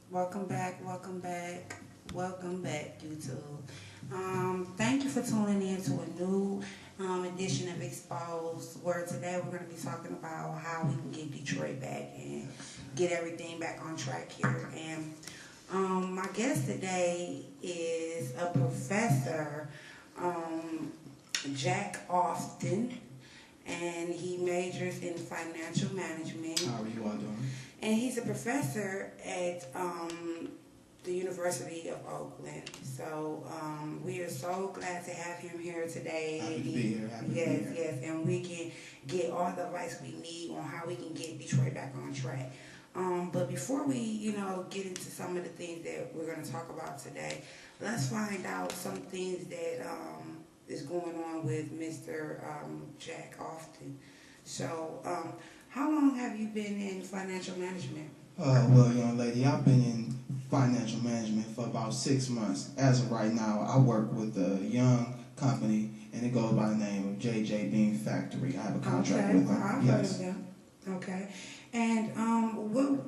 Welcome back, welcome back, welcome back, YouTube. Thank you for tuning in to a new edition of Exposed, where today we're going to be talking about how we can get Detroit back and get everything back on track here. And my guest today is a professor, Jack Austin, and he majors in financial management. How are you all doing? And he's a professor at the University of Oakland. So we are so glad to have him here today. Happy to be here. Happy to be here. Yes, and we can get all the advice we need on how we can get Detroit back on track. But before we, get into some of the things that we're going to talk about today, let's find out some things that is going on with Mr. Jack Austin. So, how long have you been in financial management? Well, young lady, I've been in financial management for about 6 months. As of right now, I work with a young company, and it goes by the name of JJ Bean Factory. I have a contract with them. I've heard of them. Okay. And what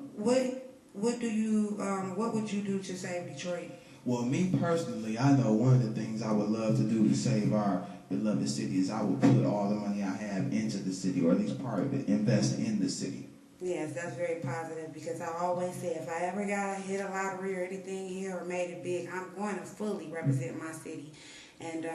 would you do to save Detroit? Well, me personally, I know one of the things I would love to do to save our beloved city is I would put all the money I have into the city, or at least part of it, invest in the city. Yes, that's very positive, because I always say if I ever got to hit a lottery or anything here or made it big, I'm going to fully represent my city. And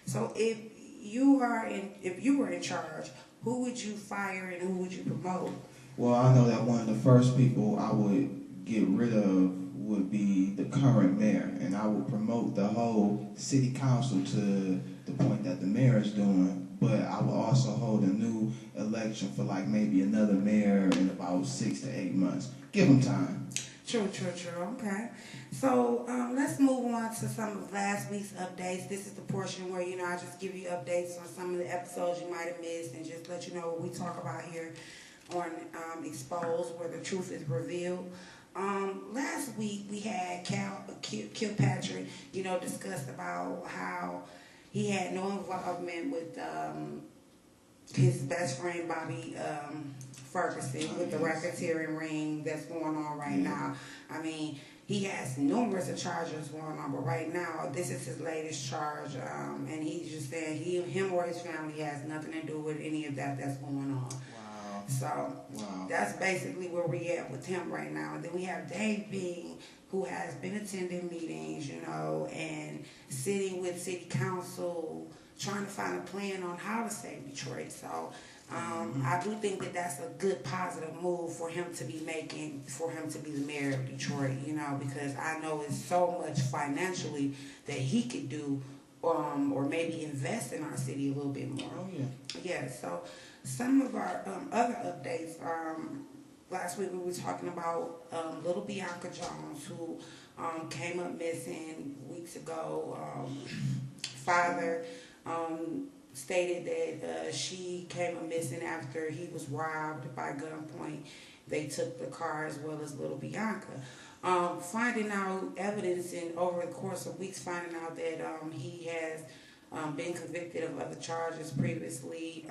so if you were in charge, who would you fire and who would you promote? Well, I know that one of the first people I would get rid of would be the current mayor, and I would promote the whole city council to the point that the mayor is doing, but I would also hold a new election for like maybe another mayor in about 6 to 8 months. Give them time. True. Okay. So let's move on to some of last week's updates. This is the portion where, I just give you updates on some of the episodes you might have missed and just let you know what we talk about here on Exposed, where the truth is revealed. Last week we had Kilpatrick, discussed about how he had no involvement with his best friend Bobby Ferguson with the racketeering ring that's going on right now. I mean, he has numerous charges going on, but right now this is his latest charge, and he's just saying him or his family has nothing to do with any of that's going on. So that's basically where we at with him right now. And then we have Dave Bean, who has been attending meetings, and sitting with city council, trying to find a plan on how to save Detroit. So I do think that that's a good, positive move for him to be making, for him to be the mayor of Detroit, because I know it's so much financially that he could do, or maybe invest in our city a little bit more. Oh, yeah. Yeah, so some of our other updates, last week we were talking about little Bianca Jones, who came up missing weeks ago. Father stated that she came up missing after he was robbed by gunpoint. They took the car as well as little Bianca. Finding out evidence over the course of weeks, finding out that he has been convicted of other charges previously.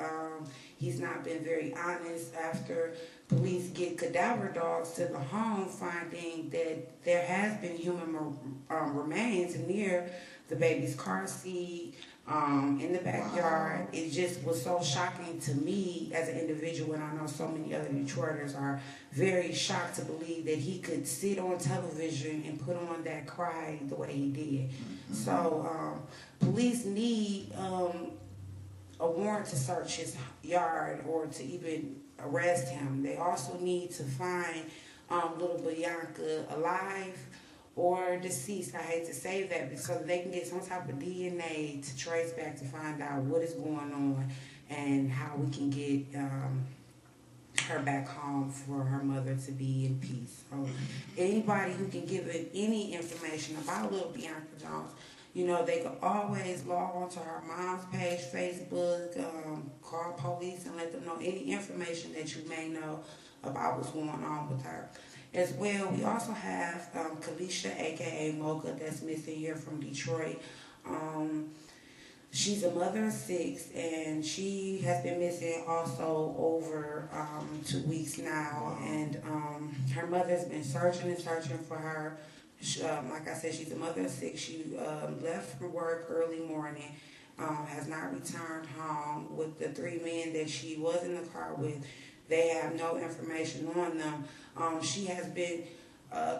He's not been very honest after police get cadaver dogs to the home, finding that there has been human remains near the baby's car seat, in the backyard. Wow. It just was so shocking to me as an individual, and I know so many other Detroiters are very shocked to believe that he could sit on television and put on that cry the way he did. Mm-hmm. So police need a warrant to search his yard or to even arrest him. They also need to find little Bianca alive or deceased. I hate to say that, so they can get some type of DNA to trace back to find out what is going on and how we can get her back home for her mother to be in peace. So anybody who can give it any information about little Bianca Jones, they can always log on to her mom's page, Facebook, call police and let them know any information that you may know about what's going on with her. As well, we also have Kalisha, a.k.a. Mocha, that's missing here from Detroit. She's a mother of 6, and she has been missing also over 2 weeks now. And her mother's been searching and searching for her. Like I said, she's a mother of 6. She left for work early morning, has not returned home with the 3 men that she was in the car with. They have no information on them. She has been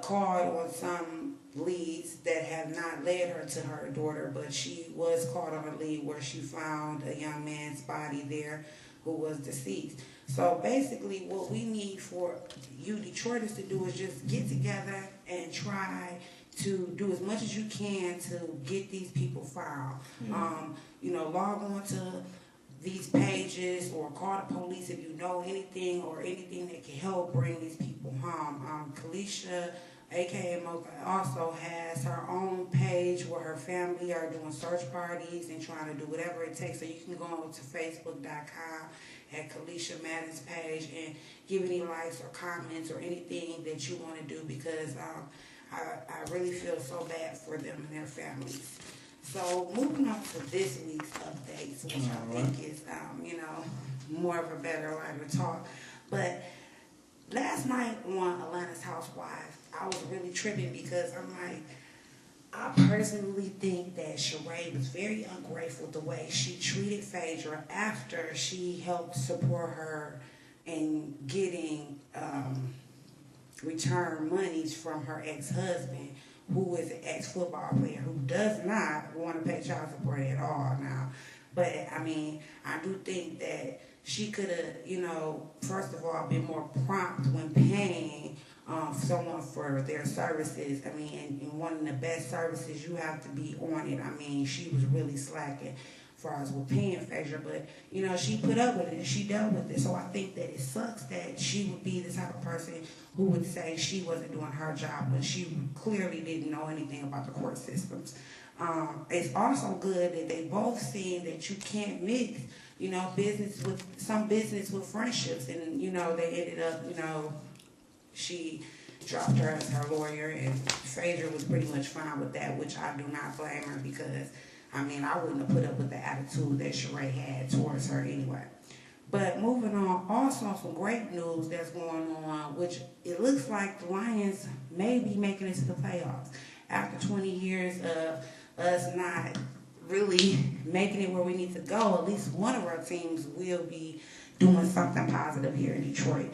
called on some leads that have not led her to her daughter, but she was caught on a lead where she found a young man's body there who was deceased. So basically what we need for you Detroiters to do is just get together and try to do as much as you can to get these people found. Log on to these pages or call the police if you know anything or anything that can help bring these people home. Kalisha, aka Mocha, also has her own page where her family are doing search parties and trying to do whatever it takes. So you can go on to facebook.com at Kalisha Madden's page and give any likes or comments or anything that you want to do, because I really feel so bad for them and their families. So moving on to this week's updates, which I think is, more of a better, lighter talk. But last night on Atlanta's Housewives, I was really tripping because I'm like, I personally think that Sheree was very ungrateful the way she treated Phaedra after she helped support her in getting return monies from her ex-husband, who is an ex-football player who does not want to pay child support at all now. But, I do think that she could have, first of all, been more prompt when paying someone for their services. And wanting the best services, you have to be on it. She was really slacking as far as with paying Phaedra, but, she put up with it and she dealt with it. So I think that it sucks that she would be the type of person who would say she wasn't doing her job, but she clearly didn't know anything about the court systems. It's also good that they both seen that you can't mix, business with friendships. And, they ended up, she dropped her as her lawyer, and Phaedra was pretty much fine with that, which I do not blame her, because, I wouldn't have put up with the attitude that Sheree had towards her anyway. But moving on, also some great news that's going on, which it looks like the Lions may be making it to the playoffs. After 20 years of us not really making it where we need to go, at least one of our teams will be doing something positive here in Detroit.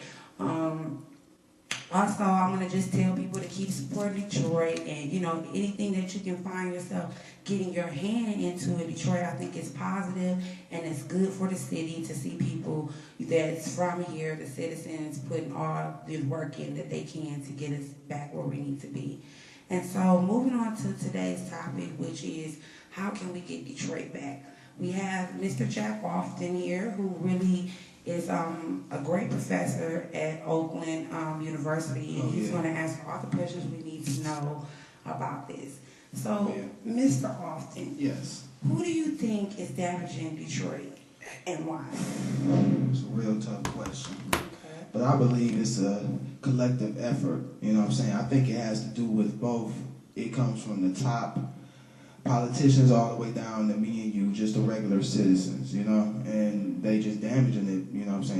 Also, I want to just tell people to keep supporting Detroit, and, anything that you can find yourself getting your hand into in Detroit, I think is positive, and it's good for the city to see people that's from here, the citizens, putting all the work in that they can to get us back where we need to be. And so, moving on to today's topic, which is how can we get Detroit back? We have Mr. Jack Lofton here, who really is a great professor at Oakland University, and he's going to answer all the questions we need to know about this. So, Mr. Lofton, yes, who do you think is damaging Detroit, and why? It's a real tough question. Okay. But I believe it's a collective effort, I think it has to do with both. It comes from the top politicians all the way down to me and you, just the regular citizens, and they just damaging it,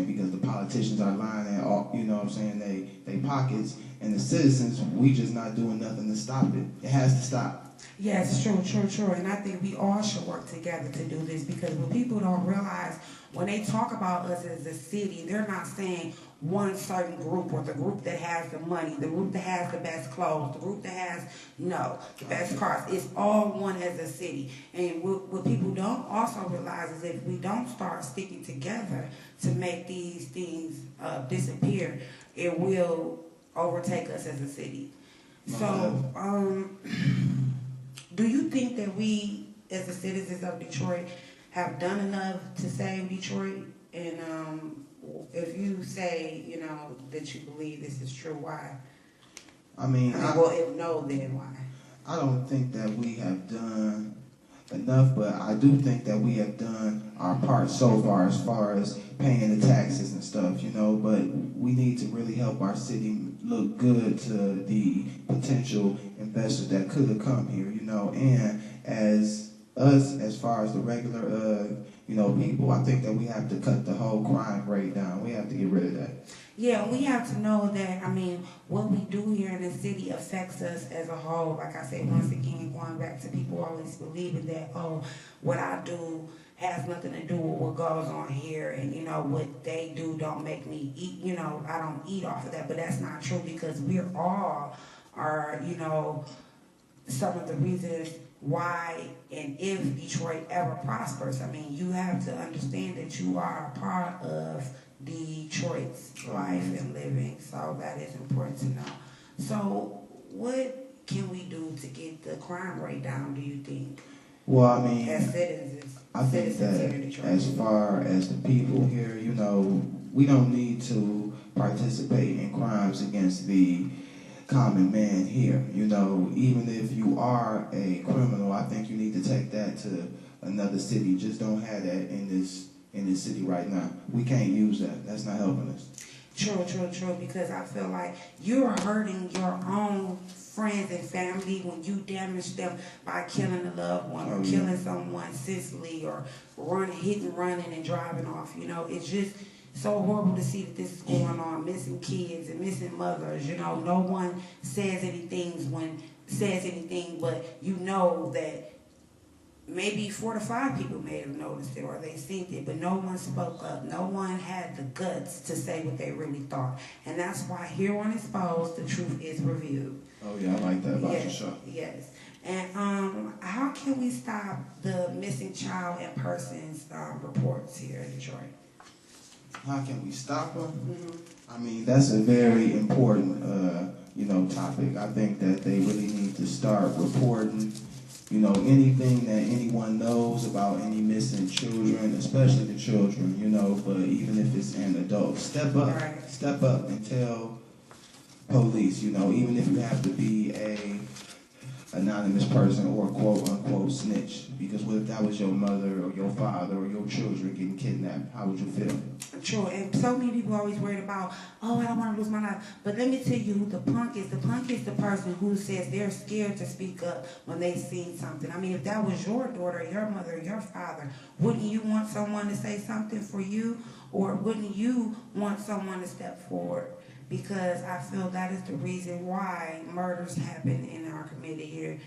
because the politicians are lying at all, they pockets, and the citizens, we just not doing nothing to stop it. It has to stop. Yes, true. And I think we all should work together to do this, because what people don't realize, when they talk about us as a city, they're not saying one certain group, or the group that has the money, the group that has the best clothes, the group that has, the best cars. It's all one as a city. And what people don't also realize is if we don't start sticking together to make these things disappear, it will overtake us as a city. So, do you think that we, as the citizens of Detroit, have done enough to save Detroit? And if you say, that you believe this is true, why? If no, then why? I don't think that we have done enough, but I do think that we have done our part so far as paying the taxes and stuff, but we need to really help our city look good to the potential investors that could have come here, and as us, as far as the regular, people, I think that we have to cut the whole crime rate down. We have to get rid of that. Yeah, we have to know that, what we do here in the city affects us as a whole. Like I said, once again, going back to people always believing that, what I do has nothing to do with what goes on here, and, what they do don't make me eat, I don't eat off of that. But that's not true, because we're all are, some of the reasons why and if Detroit ever prospers. You have to understand that you are a part of Detroit's life and living, so that is important to know. So what can we do to get the crime rate down, do you think? Well, as citizens, I think that here in Detroit, as far as the people here, we don't need to participate in crimes against the common man here. Even if you are a criminal, I think you need to take that to another city. Just don't have that in this city right now. We can't use that. That's not helping us. True, because I feel like you're hurting your own friends and family when you damage them by killing a loved one or killing someone senselessly or hitting, running, and driving off. It's just so horrible to see that this is going on, missing kids and missing mothers. No one says anything, but that maybe 4 to 5 people may have noticed it or they seen it, but no one spoke up. No one had the guts to say what they really thought. And that's why here on Exposed, the truth is revealed. Oh, yeah, I like that about your show. Yes. And how can we stop the missing child and persons reports here in Detroit? How can we stop them? Mm-hmm. That's a very important, topic. I think that they really need to start reporting anything that anyone knows about any missing children, especially the children, but even if it's an adult, step up. Right. Step up and tell police, even if you have to be a anonymous person or quote unquote snitch, because what if that was your mother or your father or your children getting kidnapped? How would you feel? True, and so many people are always worried about, I don't want to lose my life. But let me tell you who the punk is. The punk is the person who says they're scared to speak up when they've seen something. If that was your daughter, your mother, your father, wouldn't you want someone to say something for you? Or wouldn't you want someone to step forward? Because I feel that is the reason why murders happen in our community here,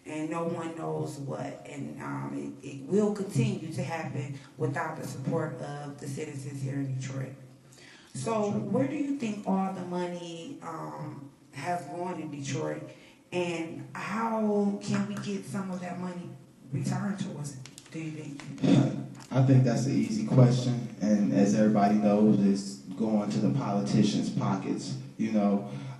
and no one knows what. And it will continue to happen without the support of the citizens here in Detroit. So where do you think all the money has gone in Detroit, and how can we get some of that money returned to us, do you think? I think that's an easy question, and as everybody knows, it's going to the politicians' pockets.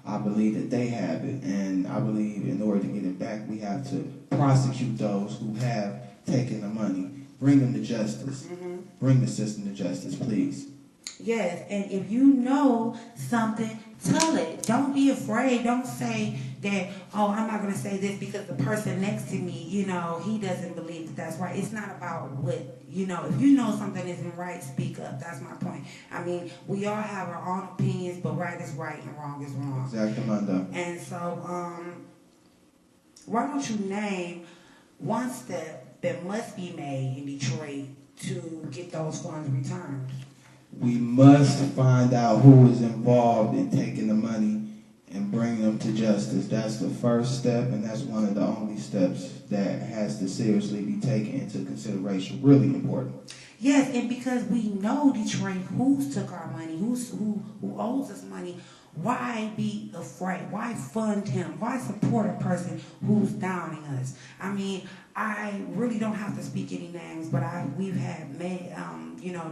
I believe that they have it, and I believe in order to get it back, we have to prosecute those who have taken the money. Bring them to justice. Mm-hmm. Bring the system to justice, please. Yes, and if you know something, tell it. Don't be afraid. Don't say that, I'm not going to say this because the person next to me, he doesn't believe that that's right. It's not about what, if you know something isn't right, speak up. That's my point. We all have our own opinions, but right is right and wrong is wrong. Exactly, Manda. And so, why don't you name one step that must be made in Detroit to get those funds returned? We must find out who is involved in taking the money and bring them to justice. That's the first step, and that's one of the only steps that has to seriously be taken into consideration. Really important. Yes, and because we know Detroit, who took our money, who owes us money, why be afraid? Why fund him? Why support a person who's downing us? I really don't have to speak any names, but we've had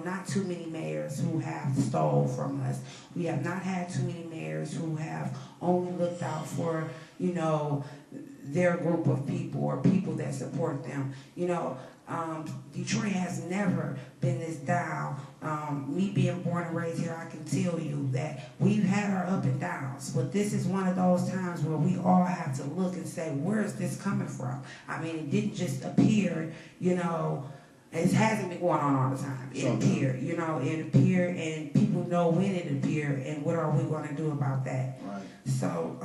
not too many mayors who have stole from us. We have not had too many mayors who have only looked out for, their group of people or people that support them. Detroit has never been this down. Me being born and raised here, I can tell you that we've had our up and downs, but this is one of those times where we all have to look and say, where is this coming from? It didn't just appear, it hasn't been going on all the time. It appeared, it appeared, and people know when it appeared, and what are we going to do about that? Right. So,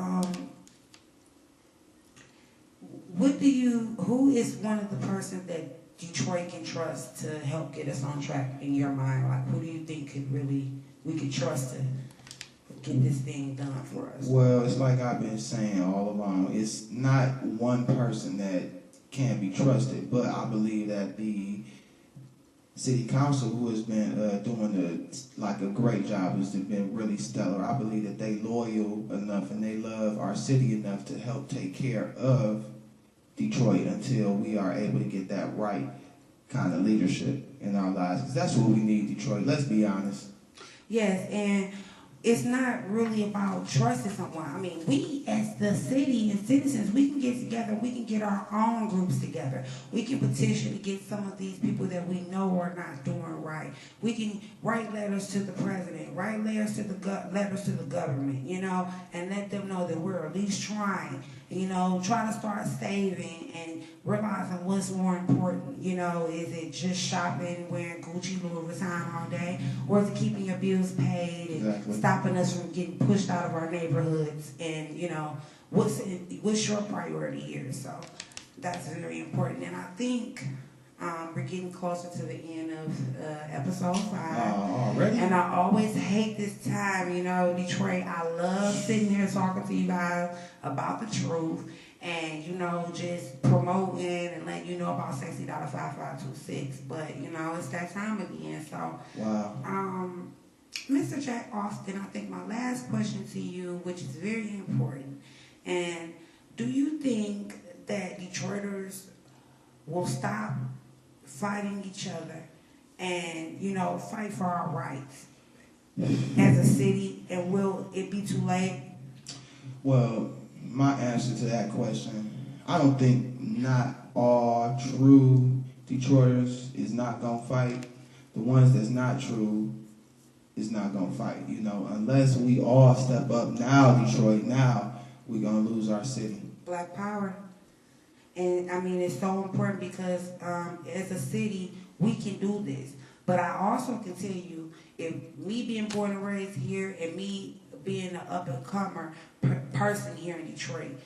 what who is one of the persons that Detroit can trust to help get us on track in your mind? Like, who do you think we could trust to get this thing done for us? Well, it's like I've been saying all along. It's not one person that can be trusted, but I believe that the city council, who has been doing a great job, has been really stellar. I believe that they loyal enough and they love our city enough to help take care of Detroit until we are able to get that right kind of leadership in our lives. Because that's what we need, Detroit. Let's be honest. Yes, and it's not really about trusting someone. I mean, we as the city and citizens, we can get together. We can get our own groups together. We can petition to get some of these people that we know are not doing right. We can write letters to the president, write letters to the government, you know, and let them know that we're at least trying, you know, trying to start saving and realizing what's more important. You know, is it just shopping, wearing Gucci, Louis Vuitton all day, or is it keeping your bills paid and stopping us from getting pushed out of our neighborhoods? And, you know, what's your priority here? So that's very important. And I think we're getting closer to the end of episode 5. Already? And I always hate this time, you know, Detroit. I love sitting here talking to you guys about the truth and, you know, just promoting and letting you know about Sexy $5526. But, you know, it's that time again. So, wow. Mr. Jack Austin, I think my last question to you, which is very important, and do you think that Detroiters will stop fighting each other and, you know, fight for our rights as a city, and will it be too late? Well, my answer to that question, I don't think not all true Detroiters is not going to fight. The ones that's not true is not going to fight, you know, unless we all step up now, Detroit, now we're going to lose our city. Black power. And, I mean, it's so important because as a city, we can do this. But I also can tell you, if me being born and raised here and me being an up-and-comer person here in Detroit,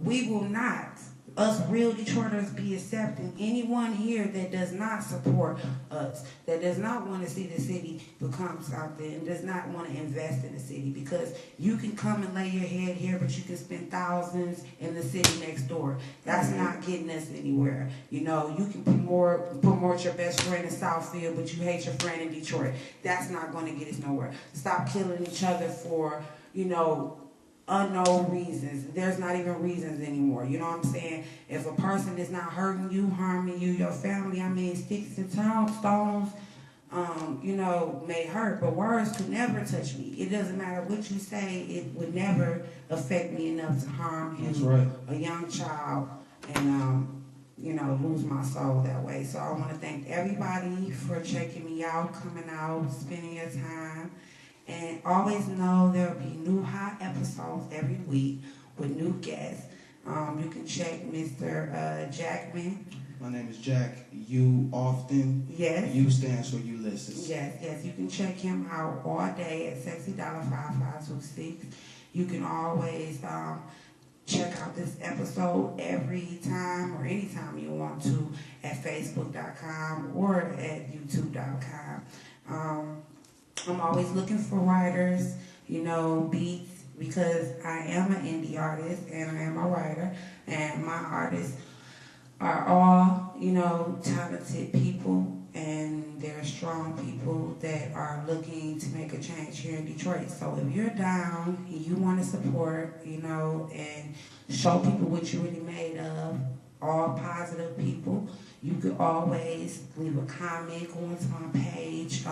we will not, us real Detroiters, be accepting anyone here that does not support us, that does not want to see the city become something, and does not want to invest in the city. Because you can come and lay your head here, but you can spend thousands in the city next door. That's not getting us anywhere. You know, you can promote your best friend in Southfield, but you hate your friend in Detroit. That's not going to get us nowhere. Stop killing each other for, you know, unknown reasons. There's not even reasons anymore. You know what I'm saying? If a person is not hurting you, harming you, your family, I mean, sticks and stones, you know, may hurt, but words could never touch me. It doesn't matter what you say, it would never affect me enough to harm you, That's right. a young child, and, you know, lose my soul that way. So I want to thank everybody for checking me out, coming out, spending your time. And always know there will be new hot episodes every week with new guests. You can check Mr. Jackman. My name is Jack. You often. Yes. You stands for Ulysses. Yes. You can check him out all day at Sexy $5526. You can always check out this episode every time or anytime you want to at Facebook.com or at YouTube.com. I'm always looking for writers, you know, beats, because I am an indie artist and I am a writer, and my artists are all, you know, talented people, and they're strong people that are looking to make a change here in Detroit. So if you're down and you want to support, you know, and show people what you're really made of, all positive people, you could always leave a comment, go into my page,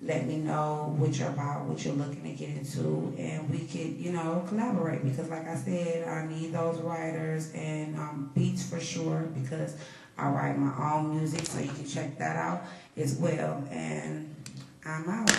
let me know what you're about, what you're looking to get into, and we could, you know, collaborate. Because like I said, I need those writers and beats for sure, because I write my own music, so you can check that out as well. And I'm out.